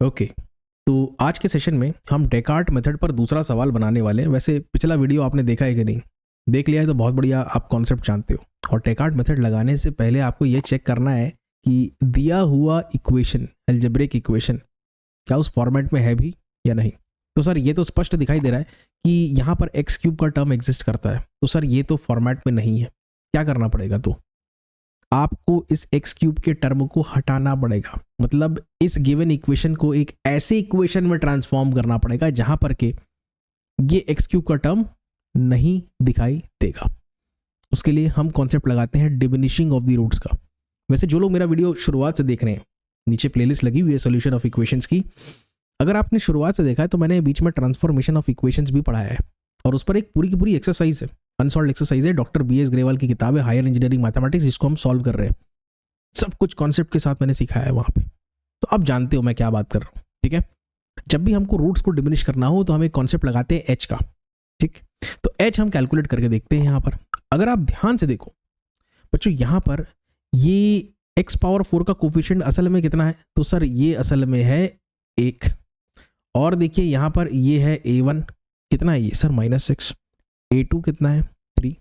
Okay, तो आज के सेशन में हम डेकार्ट मेथड पर दूसरा सवाल बनाने वाले हैं। वैसे पिछला वीडियो आपने देखा है कि नहीं? देख लिया है तो बहुत बढ़िया, आप कॉन्सेप्ट जानते हो। और डेकार्ट मेथड लगाने से पहले आपको ये चेक करना है कि दिया हुआ इक्वेशन, अलजेब्रिक इक्वेशन, क्या उस फॉर्मेट में है भी या नहीं। तो सर ये तो स्पष्ट दिखाई दे रहा है कि यहाँ पर एक्स क्यूब का टर्म एग्जिस्ट करता है, तो सर ये तो फॉर्मेट में नहीं है। क्या करना पड़ेगा? तो आपको इस एक्स क्यूब के टर्म को हटाना पड़ेगा, मतलब इस गिवन इक्वेशन को एक ऐसे इक्वेशन में ट्रांसफॉर्म करना पड़ेगा जहां पर के ये एक्स क्यूब का टर्म नहीं दिखाई देगा। उसके लिए हम कॉन्सेप्ट लगाते हैं डिमिनिशिंग ऑफ द रूट्स का। वैसे जो लोग मेरा वीडियो शुरुआत से देख रहे हैं, नीचे प्लेलिस्ट लगी हुई है सॉल्यूशन ऑफ इक्वेशंस की। अगर आपने शुरुआत से देखा है तो मैंने बीच में ट्रांसफॉर्मेशन ऑफ इक्वेशंस भी पढ़ाया है, और उस पर एक पूरी की पूरी एक्सरसाइज है, अनसॉल्व्ड एक्सरसाइज है। डॉक्टर BS ग्रेवाल की किताब है हायर इंजीनियरिंग मैथमेटिक्स, जिसको हम सॉल्व कर रहे हैं। सब कुछ कॉन्सेप्ट के साथ मैंने सिखाया है वहां पे, तो अब जानते हो मैं क्या बात कर रहा हूँ। ठीक है, जब भी हमको रूट्स को डिमिनिश करना हो तो हम एक कॉन्सेप्ट लगाते हैं एच का। ठीक, तो एच हम कैलकुलेट करके देखते हैं। यहाँ पर अगर आप ध्यान से देखो बच्चों, यहाँ पर ये x पावर 4 का कोफिशिएंट असल में कितना है? तो सर ये असल में है 1। और देखिए यहाँ पर ये है A1, कितना है ये सर? -6। A2 कितना है? 3।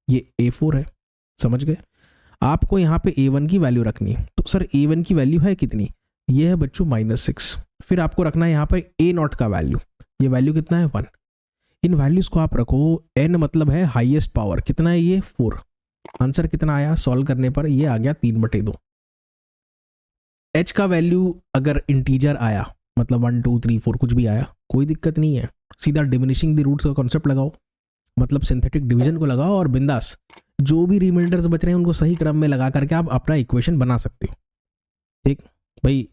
ये A4 है। समझ गए? आपको यहाँ पे A1 की वैल्यू रखनी है, तो सर A1 की वैल्यू है कितनी? ये है बच्चों -6। फिर आपको रखना है यहाँ पे A0 का वैल्यू, ये वैल्यू कितना है? 1। इन वैल्यूज को आप रखो। n मतलब है हाईएस्ट पावर, कितना है ये? 4। आंसर कितना आया सॉल्व करने पर? ये आ गया 3/2। h का वैल्यू अगर इंटीजर आया, मतलब 1 2 3 4 कुछ भी आया, कोई दिक्कत नहीं है, सीधा डिमिनिशिंग द रूट्स का कॉन्सेप्ट लगाओ, मतलब सिंथेटिक डिवीजन को लगाओ, और बिंदास जो भी रिमाइंडर्स बच रहे हैं उनको सही क्रम में लगा करके आप अपना इक्वेशन बना सकते हो। ठीक भाई,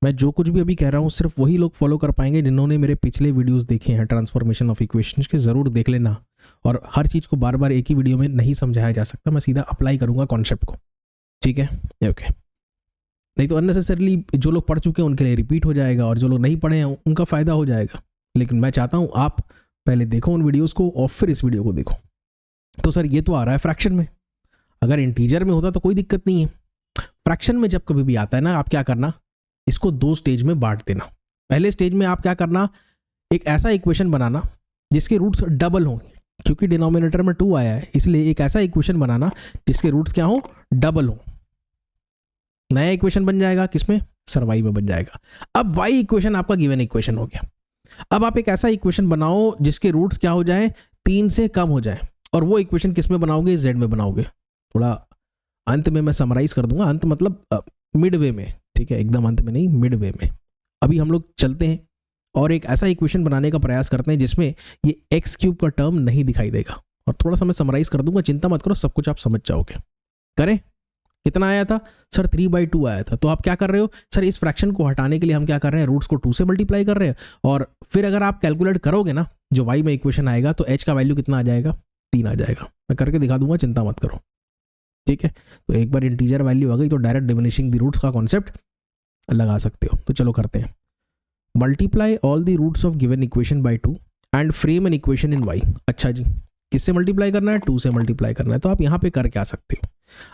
मैं जो कुछ भी अभी कह रहा हूँ सिर्फ वही लोग फॉलो कर पाएंगे जिन्होंने मेरे पिछले वीडियोस देखे हैं ट्रांसफॉर्मेशन ऑफ इक्वेशंस के। ज़रूर देख लेना, और हर चीज़ को बार बार एक ही वीडियो में नहीं समझाया जा सकता, मैं सीधा अप्लाई करूँगा कॉन्सेप्ट को। ठीक है, ओके। नहीं तो अननेसेसरली जो लोग पढ़ चुके हैं उनके लिए रिपीट हो जाएगा, और जो लोग नहीं पढ़े हैं उनका फ़ायदा हो जाएगा। लेकिन मैं चाहता हूँ आप पहले देखो उन वीडियोज़ को और फिर इस वीडियो को देखो। तो सर ये तो आ रहा है फ्रैक्शन में, अगर इंटीजर में होता तो कोई दिक्कत नहीं है। फ्रैक्शन में जब कभी भी आता है ना, आप क्या करना, इसको 2 स्टेज में बांट देना। पहले स्टेज में आप क्या करना, एक ऐसा इक्वेशन बनाना जिसके रूट्स डबल हों, क्योंकि डिनोमिनेटर में 2 आया है, इसलिए एक ऐसा इक्वेशन बनाना जिसके रूट्स क्या हो? डबल हो। नया इक्वेशन बन जाएगा, किसमें? सर y में बन जाएगा। अब y इक्वेशन आपका गिवन इक्वेशन हो गया। अब आप एक ऐसा इक्वेशन बनाओ जिसके रूट्स क्या हो जाए? 3 से कम हो जाए, और वो इक्वेशन किस में बनाओगे? z में बनाओगे। थोड़ा अंत में मैं समराइज कर दूंगा, अंत मतलब मिड वे में। ठीक है, एकदम अंत में नहीं, मिड वे में। अभी हम लोग चलते हैं और एक ऐसा इक्वेशन बनाने का प्रयास करते हैं जिसमें ये एक्स क्यूब का टर्म नहीं दिखाई देगा, और थोड़ा सा मैं समराइज कर दूंगा, चिंता मत करो, सब कुछ आप समझ जाओगे। करें? कितना आया था सर? 3/2 आया था। तो आप क्या कर रहे हो सर? इस फ्रैक्शन को हटाने के लिए हम क्या कर रहे हैं? रूट्स को 2 से मल्टीप्लाई कर रहे हैं, और फिर अगर आप कैलकुलेट करोगे ना जो y में इक्वेशन आएगा, तो h का वैल्यू कितना आ जाएगा? 3 आ जाएगा। मैं करके दिखा दूंगा, चिंता मत करो। ठीक है, तो एक बार इंटीजर वैल्यू आ गई तो डायरेक्ट डिमिनिशिंग द रूट्स का कॉन्सेप्ट लगा सकते हो। तो चलो करते हैं। Multiply all the roots of given equation by 2 and frame an equation in y। अच्छा जी, किससे मल्टीप्लाई करना है? 2 से मल्टीप्लाई करना है। तो आप यहाँ पे कर क्या सकते हो?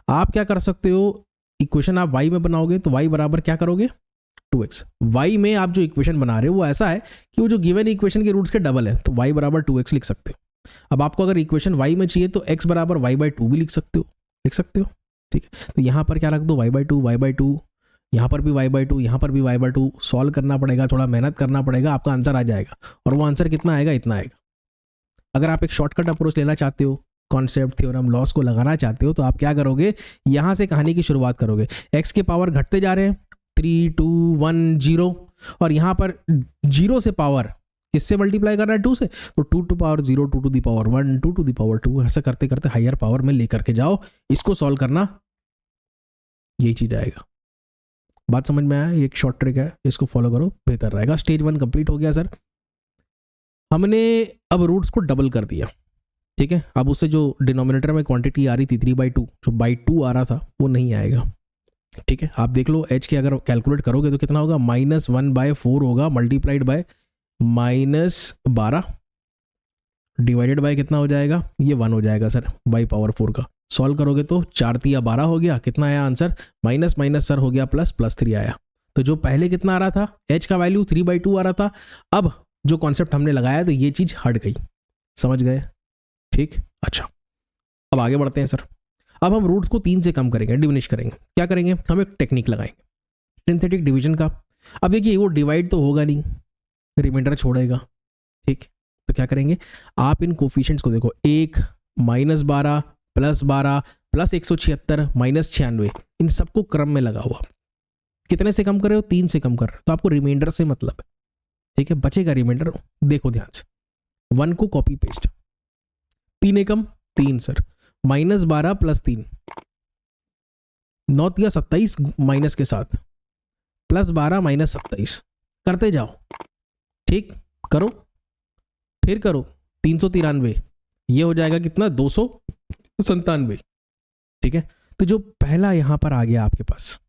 आप क्या कर सकते हो, इक्वेशन आप y में बनाओगे तो y बराबर क्या करोगे? 2x। y में आप जो इक्वेशन बना रहे हो वो ऐसा है कि वो जो गिवन इक्वेशन के रूट्स के डबल है, तो y बराबर 2x लिख सकते हो। अब आपको अगर इक्वेशन y में चाहिए तो x बराबर y/2 भी लिख सकते हो। ठीक है, तो यहाँ पर क्या रख दो? y/2, यहाँ पर भी y/2, यहाँ पर भी y/2। सॉल्व करना पड़ेगा, थोड़ा मेहनत करना पड़ेगा, आपका आंसर आ जाएगा। और वो आंसर कितना आएगा? इतना आएगा। अगर आप एक शॉर्टकट अप्रोच लेना चाहते हो, कॉन्सेप्ट, थ्योरम, लॉस को लगाना चाहते हो, तो आप क्या करोगे? यहाँ से कहानी की शुरुआत करोगे। x के पावर घटते जा रहे हैं, 3 2 1 0, और यहाँ पर 0 से पावर किससे मल्टीप्लाई कर रहा है? 2 से, तो 2 to power 0, 2 to the power 1, 2 to the power 2, ऐसा करते करते हायर पावर में लेकर के जाओ। इसको सॉल्व करना, यही चीज आएगा। बात समझ में आया? ये एक शॉर्ट ट्रिक है, इसको फॉलो करो, बेहतर रहेगा। स्टेज 1 कंप्लीट हो गया सर। हमने अब रूट्स को डबल कर दिया। ठीक है, अब उससे जो डिनोमिनेटर में क्वांटिटी आ रही थी 3/2, जो बाई 2 आ रहा था वो नहीं आएगा। ठीक है, आप देख लो h के अगर कैलकुलेट करोगे तो कितना होगा? -1/4 होगा, मल्टीप्लाइड बाय -12 डिवाइडेड बाय कितना हो जाएगा? ये 1 हो जाएगा सर, बाई पावर 4 का। सॉल्व करोगे तो 4 3 12 हो गया। कितना आया आंसर? माइनस माइनस सर हो गया प्लस, +3 आया। तो जो पहले कितना आ रहा था, h का वैल्यू 3/2 आ रहा था, अब जो कॉन्सेप्ट हमने लगाया तो ये चीज़ हट गई, समझ गए? ठीक, अच्छा अब आगे बढ़ते हैं सर। अब हम रूट्स को 3 से कम करेंगे, डिमिनिश करेंगे। क्या करेंगे, हम एक टेक्निक लगाएंगे सिंथेटिक डिवीजन का। अब देखिए वो डिवाइड तो होगा नहीं, रिमाइंडर छोड़ेगा, ठीक। तो क्या करेंगे, आप इन कोफिशिएंट्स को देखो, 1 -12 +12 +176 -96, इन सबको क्रम में लगा हुआ। कितने से कम कर रहे हो, 3 से कम कर रहे हो, तो आपको रिमाइंडर से मतलब है, ठीक है। बचेगा रिमाइंडर, देखो ध्यान से, 1 को कॉपी पेस्ट, 3 एकम 3 सर, -12 +3 9 या 27 माइनस के साथ +12 -27 करते जाओ, ठीक। करो, फिर करो, 393, ये हो जाएगा कितना, 297, ठीक है। तो जो पहला यहां पर आ गया आपके पास,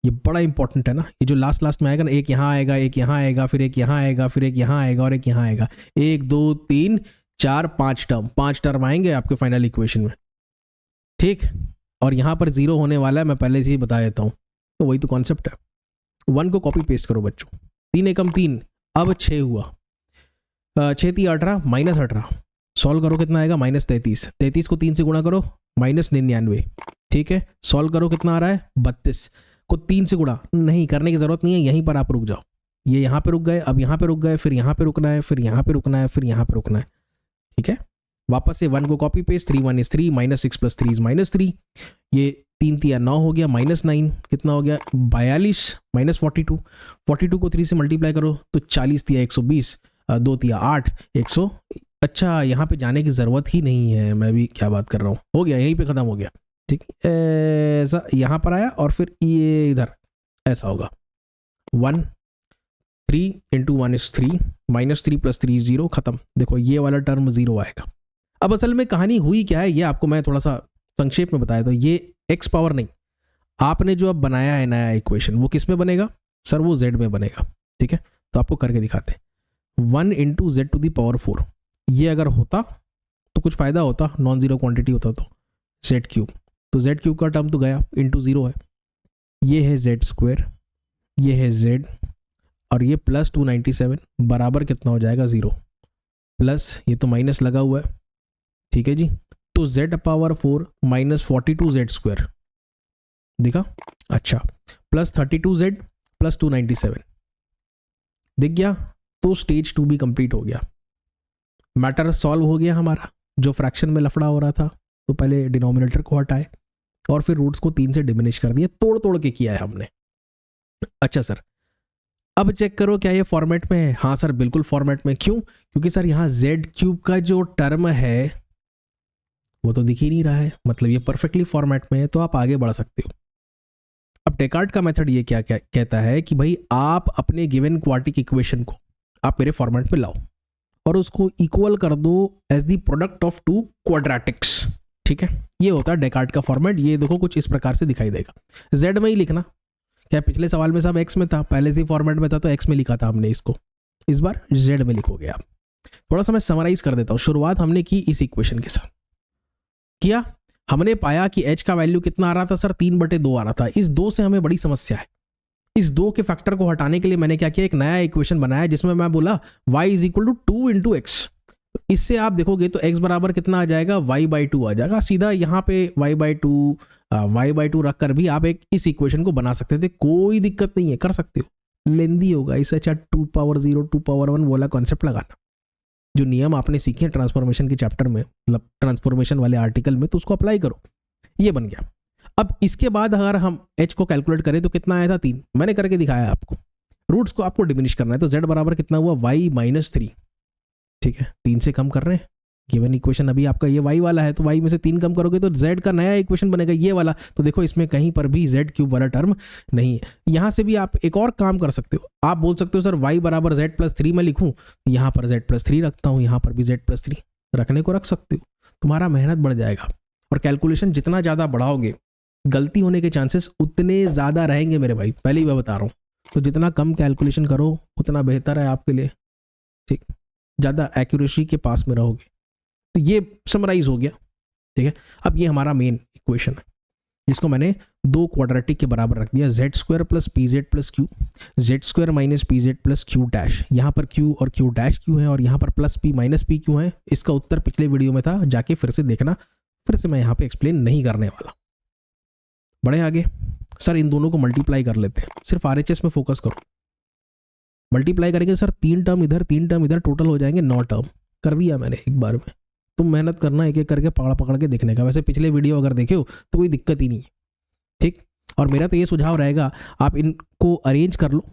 ये बड़ा इंपॉर्टेंट है ना, ये जो लास्ट में आएगा ना, एक यहाँ आएगा, एक यहाँ आएगा, फिर एक यहाँ आएगा, फिर एक यहाँ आएगा और एक यहाँ आएगा, 1 2 3 4 5 टर्म, 5 टर्म आएंगे आपके फाइनल इक्वेशन में, ठीक। और यहाँ पर 0 होने वाला है, मैं पहले से ही बता देता हूँ, तो वही तो कॉन्सेप्ट है। 1 को कॉपी पेस्ट करो बच्चों, 3 एकम 3, अब 6 हुआ, 6 3 18 -18, सॉल्व करो कितना आएगा, -33, 33 को 3 से गुणा करो, -99, ठीक है। सॉल्व करो कितना आ रहा है, 32 को 3 से गुणा, नहीं करने की जरूरत नहीं है, यहीं पर आप रुक जाओ, ये यहाँ पे रुक गए, अब यहाँ पे रुक गए, फिर यहाँ पे रुकना है, फिर यहाँ पे रुकना है, फिर यहाँ पे रुकना है, ठीक है। वापस से 1 को कॉपी पेस्ट, 3 1 is 3, -6 + 3 is -3, ये 3 3 9 हो गया, -9 कितना हो गया, 42 -42, 42 को 3 से मल्टीप्लाई करो तो 40 × 120, 2 × 8 100। अच्छा यहाँ पे जाने की ज़रूरत ही नहीं है, मैं भी क्या बात कर रहा हूँ, हो गया, यहीं पे ख़त्म हो गया, ठीक। ऐसा यहाँ पर आया और फिर ये इधर ऐसा होगा, 1 3 × 1 is 3, -3 + 3 0, ख़त्म। देखो ये वाला टर्म 0 आएगा। अब असल में कहानी हुई क्या है, ये आपको मैं थोड़ा सा संक्षेप में बताया, तो ये x पावर नहीं, आपने जो अब बनाया है नया इक्वेशन, वो किस में बनेगा सर, वो z में बनेगा, ठीक है। तो आपको करके दिखाते हैं, 1 × z⁴, ये अगर होता तो कुछ फ़ायदा होता, नॉन ज़ीरो क्वांटिटी होता तो z³, तो z³ का टर्म तो गया, इंटू 0 है, ये है z², ये है z, और ये +297 बराबर कितना हो जाएगा, 0, प्लस ये तो माइनस लगा हुआ है, ठीक है जी। तो z⁴ -42z² दिखा, अच्छा, +32z +297 दिख गया। तो स्टेज 2 भी कंप्लीट हो गया, मैटर सॉल्व हो गया हमारा। जो फ्रैक्शन में लफड़ा हो रहा था, तो पहले डिनोमिनेटर को हटाए और फिर रूट्स को 3 से डिमिनिश कर दिया, तोड़ तोड़ के किया है हमने। अच्छा सर, अब चेक करो क्या ये फॉर्मेट में है, हाँ सर बिल्कुल फॉर्मेट में। क्यों, क्योंकि सर यहाँ z³ का जो टर्म है वो तो दिख ही नहीं रहा है, मतलब ये परफेक्टली फॉर्मेट में है, तो आप आगे बढ़ सकते हो। अब डेकार्ट का मेथड ये क्या कहता है कि भाई आप अपने गिवन क्वाड्रेटिक इक्वेशन को आप मेरे फॉर्मेट में लाओ और उसको इक्वल कर दो as the product of 2 quadratics, ठीक है। ये होता है डेकार्ट का फॉर्मेट। ये देखो कुछ इस प्रकार से दिखाई देगा, z में ही लिखना, क्या पिछले सवाल में सब x में था, पहले से फॉर्मेट में था तो x में लिखा था हमने, इसको इस बार z में लिखोगे आप। थोड़ा सा मैं समराइज कर देता हूँ। शुरुआत हमने की इस इक्वेशन के साथ, किया, हमने पाया कि h का वैल्यू कितना आ रहा था सर, 3/2 आ रहा था। इस 2 से हमें बड़ी समस्या है, इस 2 के फैक्टर को हटाने के लिए मैंने क्या किया, एक नया इक्वेशन बनाया जिसमें मैं बोला y = 2 × x। इससे आप देखोगे तो x बराबर कितना आ जाएगा, y/2 आ जाएगा। सीधा यहाँ पे y/2 रख कर भी आप एक इस इक्वेशन को बना सकते थे, कोई दिक्कत नहीं है, कर सकते हो। लेंदी होगा, इससे अच्छा 2⁻0 2⁻1 वाला कॉन्सेप्ट लगाना। जो नियम आपने सीखे ट्रांसफॉर्मेशन के चैप्टर में, मतलब ट्रांसफॉर्मेशन वाले आर्टिकल में, तो उसको अप्लाई करो। ये बन गया। अब इसके बाद अगर हम h को कैलकुलेट करें तो कितना आया था, 3। मैंने करके दिखाया आपको। रूट्स को आपको डिमिनिश करना है, तो z बराबर कितना हुआ, y - 3, ठीक है। 3 से कम कर रहे हैं, गिवन इक्वेशन अभी आपका ये y वाला है, तो y में से 3 कम करोगे तो z का नया इक्वेशन बनेगा ये वाला। तो देखो इसमें कहीं पर भी z³ वाला टर्म नहीं है। यहाँ से भी आप एक और काम कर सकते हो, आप बोल सकते हो सर y = z+3 मैं लिखूँ, यहाँ पर z+3 रखता हूँ, यहाँ पर भी z+3 रखने को रख सकते हो। तुम्हारा मेहनत बढ़ जाएगा, और कैलकुलेशन जितना ज़्यादा बढ़ाओगे गलती होने के चांसेस उतने ज़्यादा रहेंगे मेरे भाई, पहले ही मैं बता रहा हूँ। तो जितना कम कैलकुलेशन करो उतना बेहतर है आपके लिए, ठीक, ज़्यादा एक्यूरेसी के पास में रहोगे। तो ये समराइज हो गया, ठीक है। अब ये हमारा मेन इक्वेशन है। जिसको मैंने 2 क्वाड्रेटिक के बराबर रख दिया, Z square plus P Z plus Q, Z square minus P Z plus Q dash. यहाँ पर क्यू और क्यू डैश क्यू है और यहाँ पर plus P minus P Q है। इसका उत्तर पिछले वीडियो में था, जाके फिर से देखना, फिर से मैं यहाँ पे एक्सप्लेन नहीं करने वाला। बढ़े आगे। सर इन दोनों को मल्टीप्लाई कर लेते हैं, सिर्फ आरएचएस में फोकस करो। मल्टीप्लाई करेंगे सर 3 टर्म इधर 3 टर्म इधर, टोटल हो जाएंगे 9 टर्म। कर दिया मैंने एक बार में। तुम मेहनत करना एक एक करके पकड़ पकड़ के देखने का। वैसे पिछले वीडियो अगर देखे हो तो कोई दिक्कत ही नहीं है, ठीक। और मेरा तो ये सुझाव रहेगा आप इनको अरेंज कर लो।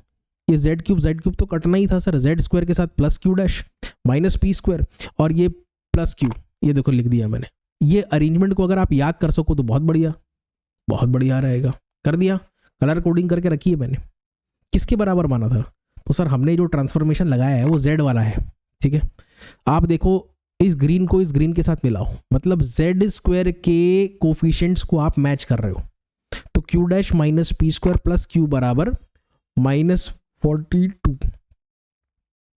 ये जेड क्यूब तो कटना ही था सर, जेड स्क्वायर के साथ plus Q dash minus P square और ये प्लस क्यू, ये देखो लिख दिया मैंने। ये अरेंजमेंट को अगर आप याद कर सको तो बहुत बढ़िया रहेगा। कर दिया, कलर कोडिंग करके रखी है मैंने। किसके बराबर माना था? तो सर हमने जो ट्रांसफॉर्मेशन लगाया है वो जेड वाला है, ठीक है। आप देखो इस ग्रीन को इस ग्रीन के साथ मिलाओ, मतलब जेड स्क्वायर के कोफिशिएंट्स को आप मैच कर रहे हो। तो Q dash minus P square plus Q बराबर -42,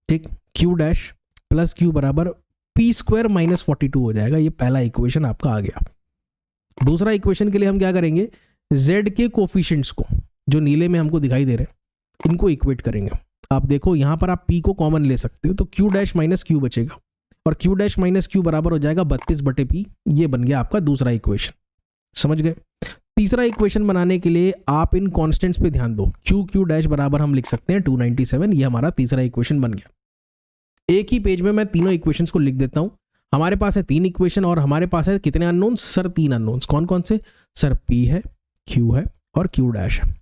ठीक। क्यू डैश प्लस क्यू बराबर पी स्क्वायर -42 हो जाएगा। ये पहला इक्वेशन आपका आ गया। दूसरा इक्वेशन के लिए हम क्या करेंगे, जेड के कोफिशिएंट्स को जो नीले में हमको दिखाई दे रहे हैं इनको इक्वेट करेंगे। आप देखो यहां पर आप p को कॉमन ले सकते हो, तो q डैश माइनस q बचेगा और q डैश माइनस q बराबर हो जाएगा 32/p। ये बन गया आपका दूसरा इक्वेशन। समझ गए? तीसरा इक्वेशन बनाने के लिए आप इन कांस्टेंट्स पे ध्यान दो। q डैश बराबर हम लिख सकते हैं 297। ये हमारा तीसरा इक्वेशन बन गया। एक ही पेज में मैं तीनों इक्वेशंस को लिख देता हूं। हमारे पास है 3 इक्वेशन और हमारे पास है कितने अननोन्स सर? 3 अननोन्स। कौन कौन से सर? p है, q है और q डैश है,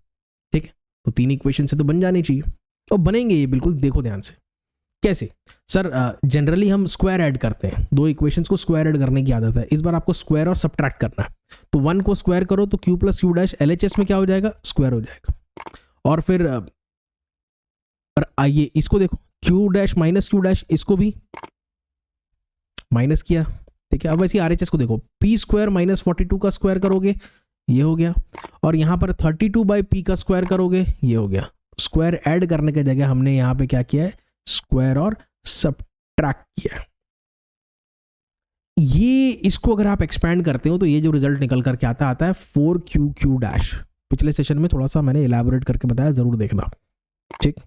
ठीक है। तो 3 इक्वेशन से तो बन जाने चाहिए और बनेंगे ये, बिल्कुल देखो ध्यान से। कैसे सर? जनरली हम स्क्वायर ऐड करते हैं, 2 इक्वेशंस को स्क्वायर ऐड करने की आदत है। इस बार आपको स्क्वायर और सब्ट्रैक्ट करना है। तो 1 को स्क्वायर करो तो q plus Q dash LHS में क्या हो जाएगा? स्क्वायर हो जाएगा। और फिर आइए इसको देखो, q dash minus Q dash, इसको भी माइनस किया, ठीक है। अब वैसे RHS को देखो, p स्क्वायर -42 का स्क्वायर करोगे ये हो गया, और यहां पर 32/p का स्क्वायर करोगे ये हो गया। स्क्वायर ऐड करने की जगह हमने यहां पे क्या किया है? स्क्वायर और सब्ट्रैक्ट किया। ये इसको अगर आप एक्सपैंड करते हो तो ये जो रिजल्ट निकल करके आता है 4q डैश। पिछले सेशन में थोड़ा सा मैंने इलैबोरेट करके बताया, जरूर देखना, ठीक।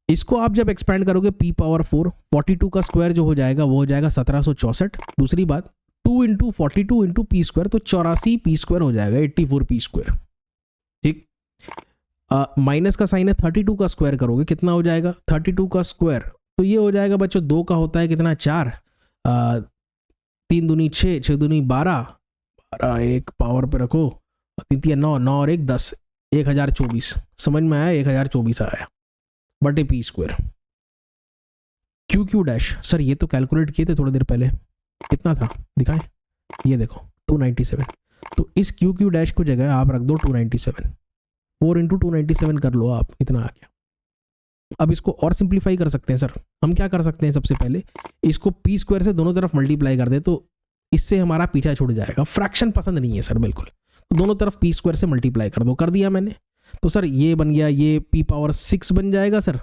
इसको आप जब एक्सपैंड करोगे p पावर 4, 42 का स्क्वायर जो हो जाएगा वो हो जाएगा 1764। दूसरी बात 2 इंटू 42 इंटू पी स्क्वायर, तो 84 पी स्क्वायर हो जाएगा, 84 पी स्क्वायर, ठीक। माइनस का साइन है, 32 का स्क्वायर करोगे कितना हो जाएगा? 32 का स्क्वायर तो ये हो जाएगा बच्चों, 2 का होता है कितना? 4, 3 दूनी 6, 6 दूनी 12, 12 एक पावर पे रखो, 3 3 9, 9 और 1 10, 1024। समझ में आया? 1024 आया बटे P square. Q dash sir ये तो कैलकुलेट किए थे थोड़ी देर पहले, कितना था दिखाएं? ये देखो 297। तो इस क्यू डैश को जगह आप रख दो 297, 4 इंटू 297 कर लो आप, इतना आ गया। अब इसको और सिंप्लीफाई कर सकते हैं सर। हम क्या कर सकते हैं? सबसे पहले इसको पी स्क्वायर से दोनों तरफ मल्टीप्लाई कर दे, तो इससे हमारा पीछा छूट जाएगा। फ्रैक्शन पसंद नहीं है सर बिल्कुल, तो दोनों तरफ पी स्क्वायर से मल्टीप्लाई कर दो। कर दिया मैंने। तो सर ये बन गया, ये p पावर 6 बन जाएगा सर,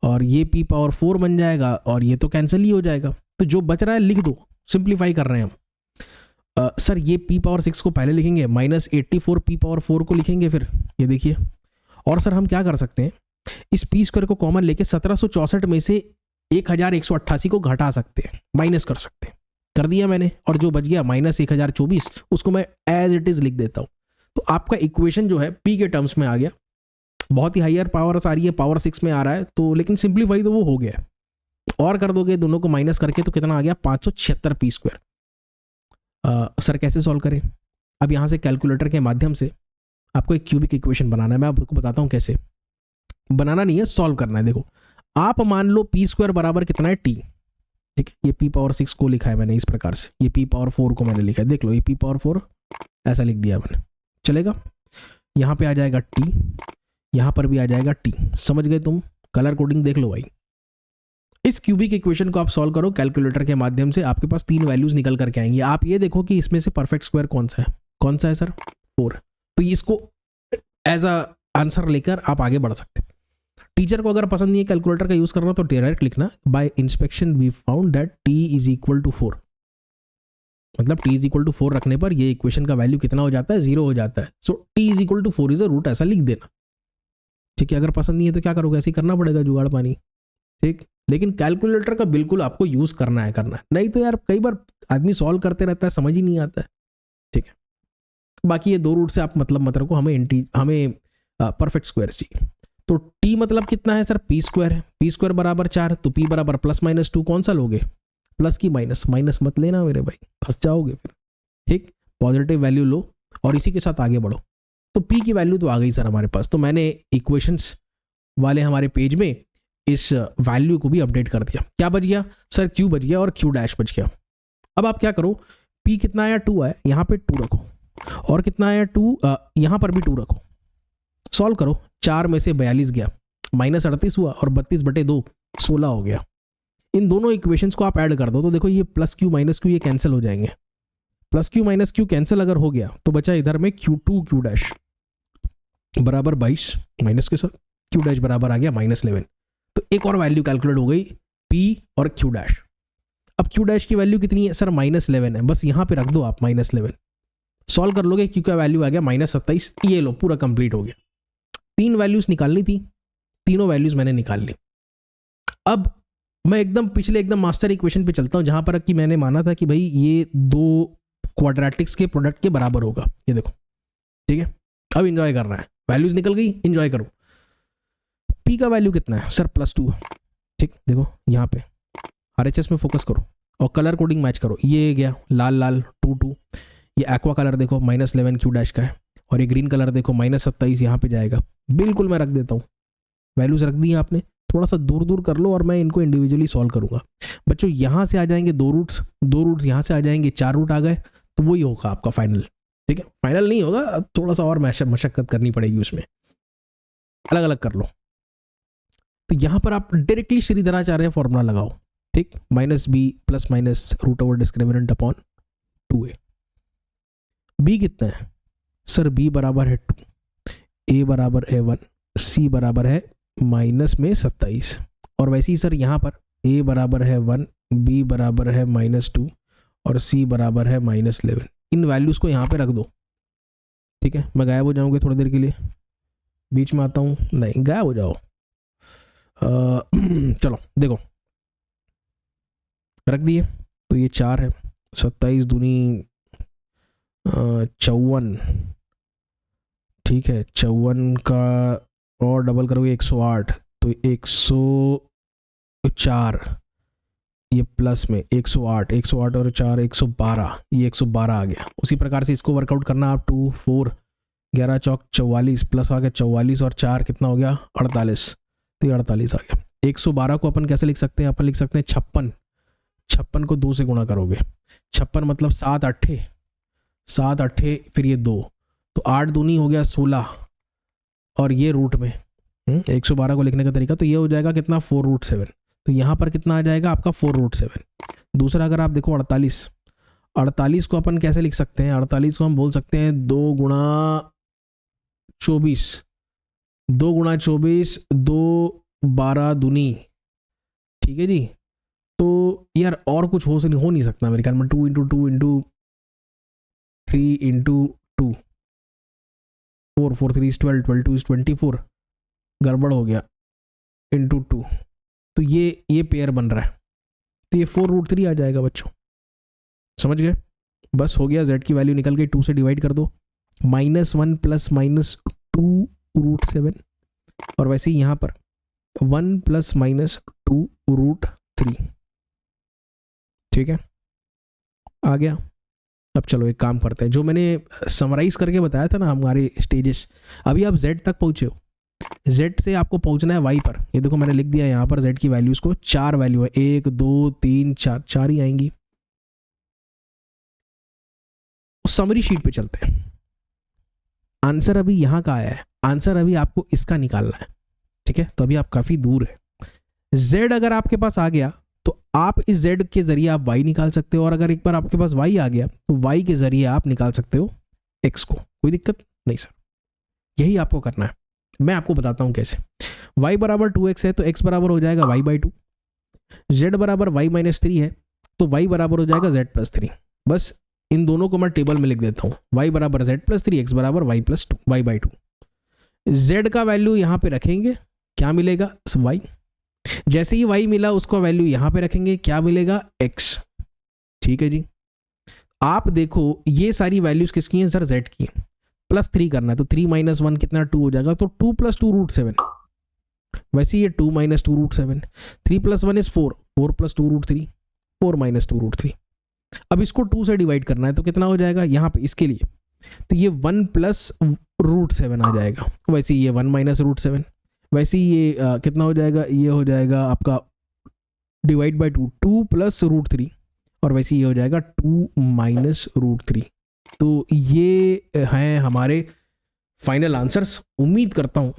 और ये p पावर 4 बन जाएगा, और ये तो कैंसिल ही हो जाएगा। तो जो बच रहा है लिख दो, सिंप्लीफाई कर रहे हैं हम। सर ये p पावर 6 को पहले लिखेंगे, -84 p पावर 4 को लिखेंगे फिर, ये देखिए। और सर हम क्या कर सकते हैं, इस पी स्क्वायर को कॉमन लेके 1764 में से 1188 को घटा सकते हैं, माइनस कर सकते हैं। कर दिया मैंने, और जो बच गया -1024 उसको मैं एज इट इज लिख देता हूं। तो आपका इक्वेशन जो है p के टर्म्स में आ गया। बहुत ही हायर पावर्स आ रही है, पावर 6 में आ रहा है तो, लेकिन सिंप्लीफाई तो वो हो गया। और कर दोगे दोनों को माइनस करके तो कितना आ गया? 576 पी स्क्वायर। सर कैसे सॉल्व करें? अब यहाँ से कैलकुलेटर के माध्यम से आपको एक क्यूबिक इक्वेशन बनाना है। मैं आपको बताता हूँ कैसे। बनाना नहीं है, सॉल्व करना है। देखो आप मान लो पी स्क्वायर बराबर कितना है? t, ठीक है। ये p पावर 6 को लिखा है मैंने इस प्रकार से, ये p पावर 4 को मैंने लिखा है, देख लो ये p पावर 4 ऐसा लिख दिया मैंने, चलेगा। यहाँ पे आ जाएगा t, यहाँ पर भी आ जाएगा t। समझ गए तुम? कलर कोडिंग देख लो भाई। इस क्यूबिक इक्वेशन को आप सॉल्व करो कैलकुलेटर के माध्यम से, आपके पास 3 वैल्यूज निकल करके आएंगी। आप ये देखो कि इसमें से परफेक्ट स्क्वायर कौन सा है? कौन सा है सर? 4। तो इसको एज अ आंसर लेकर आप आगे बढ़ सकते हैं। टीचर को अगर पसंद नहीं है कैलकुलेटर का यूज करना तो डायरेक्ट लिखना, by inspection we found that t is equal to 4। मतलब t इज इक्वल टू 4 रखने पर ये इक्वेशन का वैल्यू कितना हो जाता है, 0 हो जाता है। So t is equal to 4 is a root, ऐसा लिख देना। ठीक है, अगर पसंद नहीं है तो क्या करोगे, ऐसे ही करना पड़ेगा जुगाड़ पानी। ठीक, लेकिन कैलकुलेटर का बिल्कुल आपको यूज करना है, नहीं तो यार कई बार आदमी सॉल्व करते रहता है, समझ ही नहीं आता है। ठीक है, बाकी ये दो रूट से आप मतलब मत रखो, हमें परफेक्ट स्क्वायर चाहिए। तो t मतलब कितना है सर, पी स्क्वायर है, पी स्क्वायर बराबर 4, तो p बराबर +-2, कौन सा लोगे, प्लस की माइनस, माइनस मत लेना मेरे भाई, फंस जाओगे फिर। ठीक, पॉजिटिव वैल्यू लो और इसी के साथ आगे बढ़ो। तो p की वैल्यू तो आ गई सर हमारे पास, तो मैंने इक्वेशंस वाले हमारे पेज में इस वैल्यू को भी अपडेट कर दिया। क्या बच गया सर, q बच गया और q डैश बच गया। अब आप क्या करो, p कितना आया, 2 आया, यहाँ पे 2 रखो, और कितना आया 2, यहाँ पर भी 2 रखो, सॉल्व करो। 4 में से 42 गया, -38 हुआ, और 32/2 16 हो गया। इन दोनों इक्वेशंस को आप ऐड कर दो तो देखो ये +q -q ये कैंसिल हो जाएंगे। +q -q कैंसिल अगर हो गया तो बचा इधर में q2 q डैश बराबर 22 माइनस के साथ q डैश बराबर आ गया -11। तो एक और वैल्यू कैलकुलेट हो गई, p और q डैश। अब q डैश की वैल्यू कितनी है सर, -11 है, बस यहाँ पे रख दो आप -11, सॉल्व कर लोगे, q का वैल्यू आ गया -27। ये लो, पूरा कंप्लीट हो गया। 3 वैल्यूज निकालनी थी, तीनों वैल्यूज मैंने निकाल ली। अब मैं एकदम पिछले एकदम मास्टर इक्वेशन पे चलता हूं, जहां पर कि मैंने माना था कि भाई ये दो क्वाड्रेटिक्स के प्रोडक्ट के बराबर होगा, ये देखो। ठीक है, अब इंजॉय करना है, वैल्यूज निकल गई, इंजॉय करो। p का वैल्यू कितना है सर, +2। ठीक, देखो यहाँ पे RHS में फोकस करो और कलर कोडिंग मैच करो। ये गया लाल लाल 2, ये एक्वा कलर देखो -11 q डैश का है, और ये ग्रीन कलर देखो -27 यहाँ पे जाएगा। बिल्कुल मैं रख देता हूँ, वैल्यूज रख दी आपने, थोड़ा सा दूर दूर कर लो और मैं इनको इंडिविजुअली सॉल्व करूंगा। बच्चों यहाँ से आ जाएंगे 2 रूट्स यहाँ से आ जाएंगे, 4 रूट आ गए, तो वही होगा आपका फाइनल। ठीक है, फाइनल नहीं होगा, थोड़ा सा और मशक्कत करनी पड़ेगी उसमें, अलग अलग कर लो। तो यहाँ पर आप डायरेक्टली श्रीधराचार्य फॉर्मूला लगाओ। ठीक, -b + √over discriminant upon 2a। b कितना है सर, b बराबर है 2, a बराबर है 1, c बराबर है -27, और वैसे ही सर यहाँ पर a बराबर है 1, b बराबर है -2 और c बराबर है -11। इन वैल्यूज को यहाँ पे रख दो। ठीक है, मैं गायब हो जाऊंगा थोड़ी देर के लिए, बीच में आता हूँ, नहीं गायब हो जाओ। चलो देखो, रख दिए, तो ये 4 है, 27 दूनी 54। ठीक है, 54 का और डबल करोगे 108, तो 104, ये प्लस में 108, 108 और 4 112, ये 112 आ गया। उसी प्रकार से इसको वर्कआउट करना आप, 2 4 11 चौक 44, प्लस आ गया 44 और 4 कितना हो गया 48, तो ये 48 आ गया। 112 को अपन कैसे लिख सकते हैं, अपन लिख सकते हैं 56, 56 को 2 से गुणा करोगे, 56 मतलब 7 8 फिर ये 2, तो 8 दूनी हो गया 16, और ये रूट में 112 को लिखने का तरीका तो ये हो जाएगा कितना 4√7। तो यहाँ पर कितना आ जाएगा आपका 4√7। दूसरा अगर आप देखो 48 को अपन कैसे लिख सकते हैं, 48 को हम बोल सकते हैं 2 गुणा 24, 2 12 दूनी। ठीक है जी, तो यार और कुछ हो नहीं सकता मेरे ख्याल में, 2 × 2 × 3 × 2, 4 4 3 is 12, 12 2 is 24, गड़बड़ हो गया, × 2, तो ये पेयर बन रहा है, तो ये 4√3 आ जाएगा बच्चों, समझ गए। बस हो गया, z की वैल्यू निकल गई, 2 से डिवाइड कर दो, -1 + -2√7, और वैसे ही यहाँ पर 1 + -2√3। ठीक है, आ गया। अब चलो एक काम करते हैं, जो मैंने समराइज करके बताया था ना हमारे स्टेजेस, अभी आप z तक पहुंचे हो, z से आपको पहुंचना है y पर। ये देखो मैंने लिख दिया यहाँ पर z की वैल्यूज को, 4 वैल्यू है, 1 2 3 4, 4 ही आएंगी। समरी शीट पे चलते हैं, आंसर अभी यहाँ का आया है, आंसर अभी आपको इसका निकालना है। ठीक है, तो अभी आप काफी दूर है। z अगर आपके पास आ गया तो आप इस z के जरिए आप y निकाल सकते हो, और अगर एक बार आपके पास y आ गया तो y के जरिए आप निकाल सकते हो x को, कोई दिक्कत नहीं सर। यही आपको करना है, मैं आपको बताता हूं कैसे। y बराबर 2x है तो x बराबर हो जाएगा y/2, z बराबर y - 3 है तो y बराबर हो जाएगा z + 3। बस इन दोनों को मैं टेबल में लिख देता हूँ, y बराबर z प्लस 3, x बराबर y plus 2, y by 2। z का वैल्यू यहाँ पे रखेंगे, क्या मिलेगा, y। जैसे ही y मिला उसका वैल्यू यहाँ पे रखेंगे, क्या मिलेगा, x। ठीक है जी। आप देखो ये सारी वैल्यूज किसकी हैं सर, z की। प्लस 3 करना है तो 3 माइनस 1 कितना 2 हो जाएगा, तो 2 प्लस 2 रूट 7। वैसे ये 2 minus 2 root 7, 3 plus 1 is 4, 4 plus 2 root 3, 4 minus 2 root 3। अब इसको 2 से डिवाइड करना है तो कितना हो जाएगा यहाँ पे इसके लिए, तो ये 1 प्लस रूट 7 आ जाएगा। वैसे ये 1 माइनस रूट 7, वैसे ये कितना हो जाएगा, ये हो जाएगा आपका डिवाइड बाई 2, 2 प्लस रूट 3, और वैसे ये हो जाएगा 2 माइनस रूट 3। तो ये हैं हमारे फाइनल आंसर्स। उम्मीद करता हूँ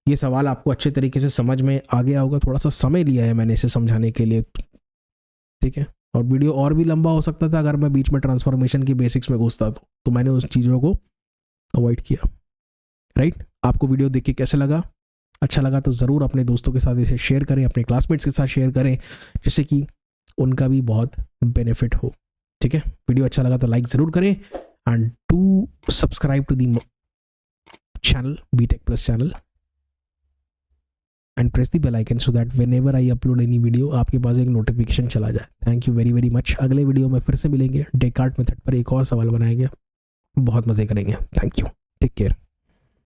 ये सवाल आपको अच्छे तरीके से समझ में आ गया होगा। थोड़ा सा समय लिया है मैंने इसे समझाने के लिए, ठीक है, और वीडियो और भी लंबा हो सकता था अगर मैं बीच में ट्रांसफॉर्मेशन की बेसिक्स में घुसता तो मैंने उस चीज़ों को अवॉइड किया, राइट। आपको वीडियो देख के कैसे लगा, अच्छा लगा तो ज़रूर अपने दोस्तों के साथ इसे शेयर करें, अपने क्लासमेट्स के साथ शेयर करें, जिससे कि उनका भी बहुत बेनिफिट हो, ठीक है। वीडियो अच्छा लगा तो लाइक ज़रूर करें, and do subscribe to the channel, BTech Plus channel, and press the bell icon so that whenever I upload any video आपके पास एक नोटिफिकेशन चला जाए। Thank you very very much. अगले वीडियो में फिर से मिलेंगे, डेकार्ट मेथड पर एक और सवाल बनाएंगे, बहुत मज़े करेंगे। Thank you, take care.